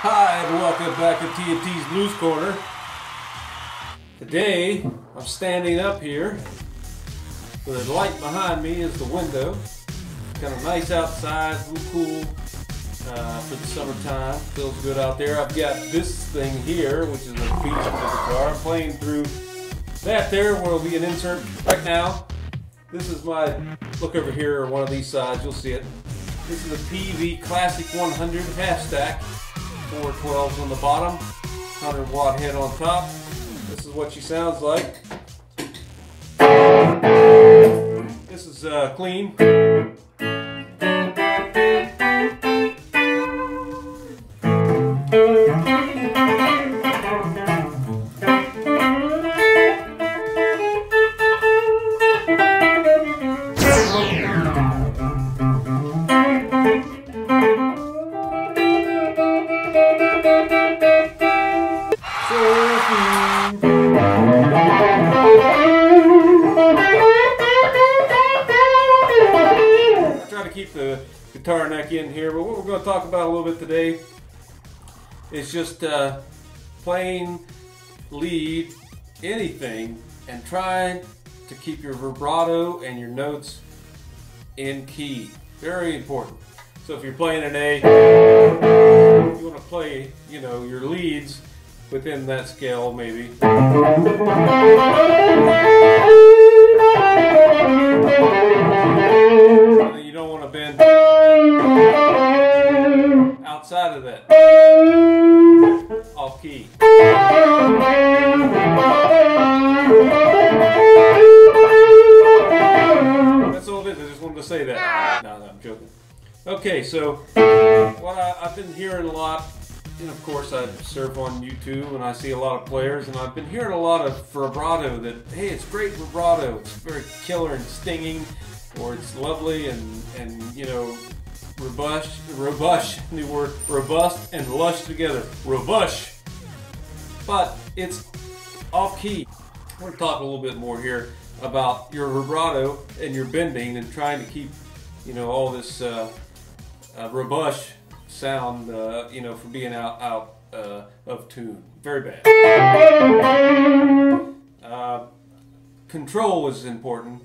Hi, and welcome back to TNT's Blues Corner. Today, I'm standing up here with a light behind me is the window. Kind of nice outside, a little cool for the summertime. Feels good out there. I've got this thing here, which is a feature of the guitar. I'm playing through that there, where will be an insert right now. This is my, look over here, or one of these sides, you'll see it. This is a PV Classic 100 half stack. 412s on the bottom, 100 watt head on top. This is what she sounds like. This is clean. Keep the guitar neck in here, but what we're going to talk about a little bit today is just playing lead, anything, and trying to keep your vibrato and your notes in key. Very important. So if you're playing an A, you want to play, you know, your leads within that scale, maybe. You don't want to bend outside of that, off key. That's all it is. I just wanted to say that. No, I'm joking. Okay, so what I've been hearing a lot, and of course I surf on YouTube and I see a lot of players, and I've been hearing a lot of vibrato that, hey, it's great vibrato, it's very killer and stinging, or it's lovely and you know, robust, new word, robust and lush together, robust, but it's off key. I want to talk a little bit more here about your vibrato and your bending and trying to keep, you know, all this robust sound, you know, from being out of tune. Very bad. Control is important,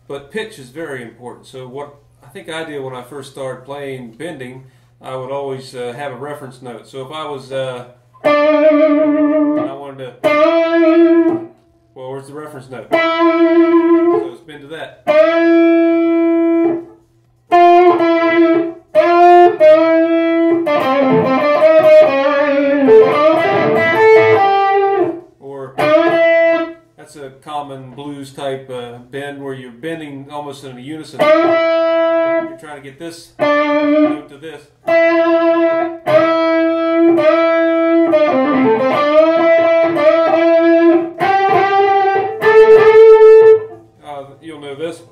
but pitch is very important. So what I think I did when I first started playing bending, I would always have a reference note. So if I was, and I wanted to, well, where's the reference note? So let's bend to that. That's a common blues type bend where you're bending almost in a unison. You're trying to get this note to this. You'll know this.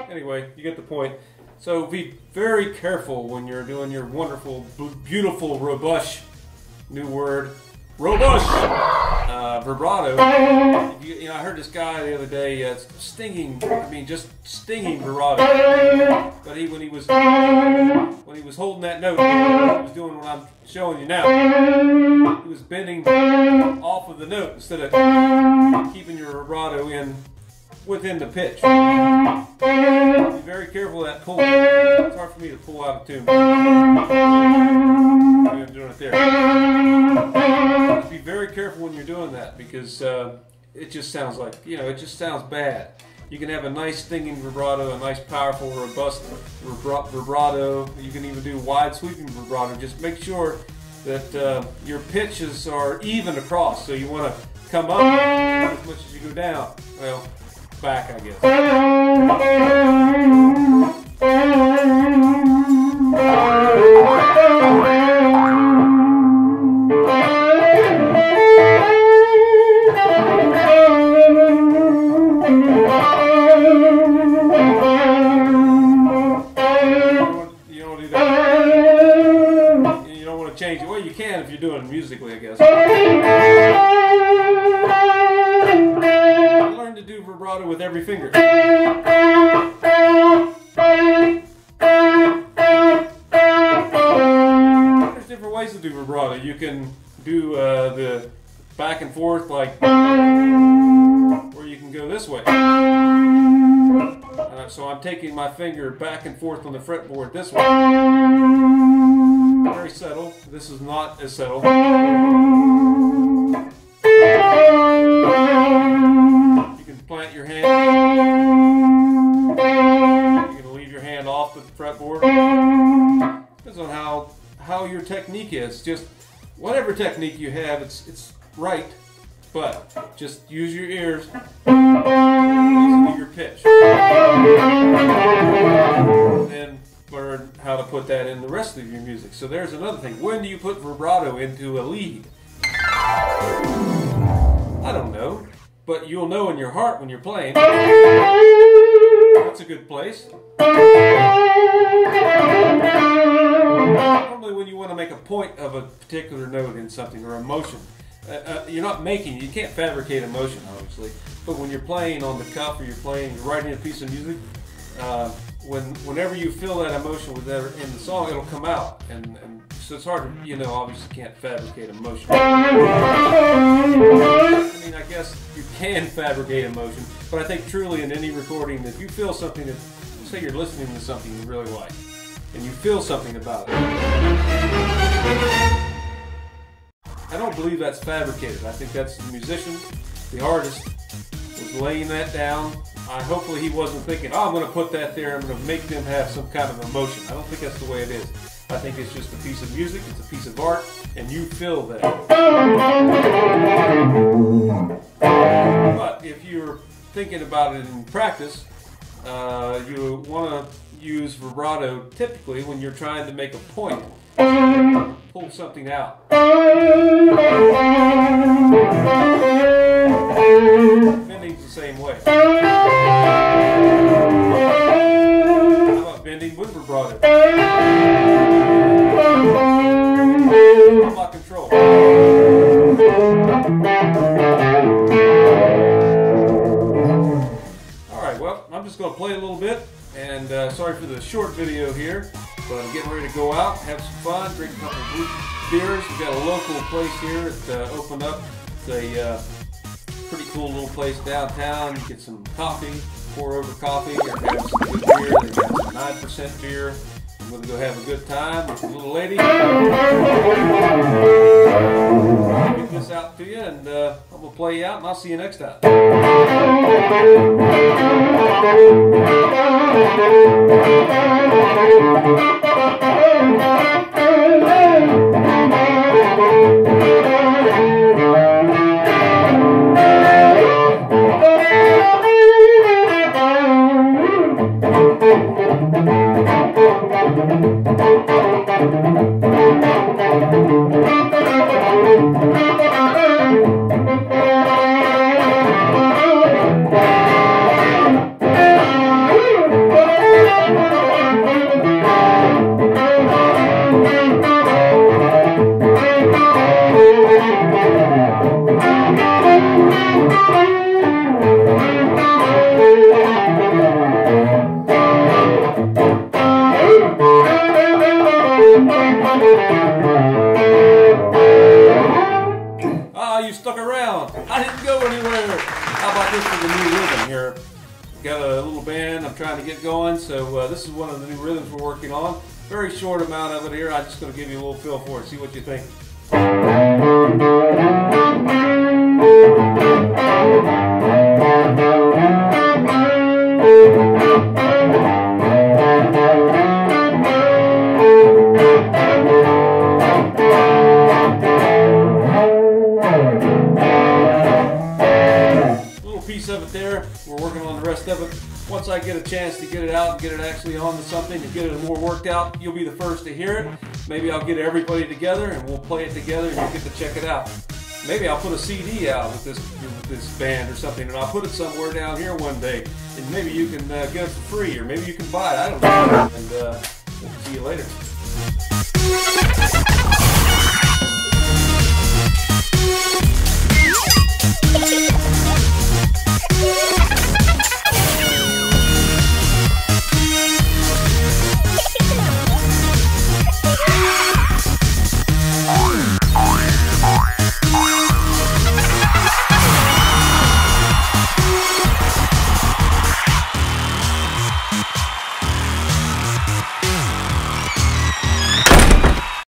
Anyway, you get the point. So be very careful when you're doing your wonderful, beautiful, robust, new word, robust vibrato. You know, I heard this guy the other day, stinging, I mean, just stinging vibrato. But when he was holding that note, he was doing what I'm showing you now. He was bending off of the note instead of keeping your vibrato in within the pitch. Be very careful of that pull. It's hard for me to pull out of tune. I'm doing it there. Just be very careful when you're doing that, because it just sounds like, you know, it just sounds bad. You can have a nice stinging vibrato, a nice powerful, robust vibrato. You can even do wide sweeping vibrato. Just make sure that your pitches are even across. So you want to come up as much as you go down. Well, back, I guess. You don't do that. You don't want to change it. Well, you can if you're doing it musically, I guess. Learn to do vibrato with every finger. do vibrato. You can do the back and forth, like, or you can go this way. So I'm taking my finger back and forth on the fretboard this way. Very subtle. This is not as subtle. You can plant your hand. You can leave your hand off the fretboard. Depends on how your technique is. Just whatever technique you have, it's right, but just use your ears. Listen to your pitch. And then learn how to put that in the rest of your music. So there's another thing. When do you put vibrato into a lead? I don't know, but you'll know in your heart when you're playing. That's a good place. Normally when you want to make a point of a particular note in something or emotion, you're not making, you can't fabricate emotion obviously, but when you're playing on the cuff or you're writing a piece of music, whenever you feel that emotion in the song, it'll come out, and so it's hard to, obviously can't fabricate emotion. I mean, I guess you can fabricate emotion, but I think truly in any recording, if you feel something that, say you're listening to something you really like, and you feel something about it, I don't believe that's fabricated. I think that's the musician, the artist, was laying that down. Hopefully he wasn't thinking, oh, I'm going to put that there, I'm going to make them have some kind of emotion. I don't think that's the way it is. I think it's just a piece of music, it's a piece of art, and you feel that. But if you're thinking about it in practice, you want to use vibrato typically when you're trying to make a point. Pull something out. Bending's the same way. How about bending with vibrato? How about control? Alright, well, I'm just going to play a little bit, and sorry for the short video here. But I'm getting ready to go out, have some fun, drink a couple of beers. We've got a local place here that opened up. It's a pretty cool little place downtown. You get some coffee, pour over coffee, or have some good beer. They've got some 9% beer. I'm going to go have a good time with a little lady. I'll get this out to you, and I'm going to play you out, and I'll see you next time. You stuck around. I didn't go anywhere. How about this for the new rhythm here? Got a little band I'm trying to get going, so this is one of the new rhythms we're working on. Very short amount of it here. I'm just going to give you a little feel for it, see what you think. Of it there. We're working on the rest of it. Once I get a chance to get it out and get it actually onto something and get it more worked out, you'll be the first to hear it. Maybe I'll get everybody together and we'll play it together and you'll get to check it out. Maybe I'll put a CD out with this band or something, and I'll put it somewhere down here one day, and maybe you can get it for free, or maybe you can buy it. I don't know. And we'll see you later.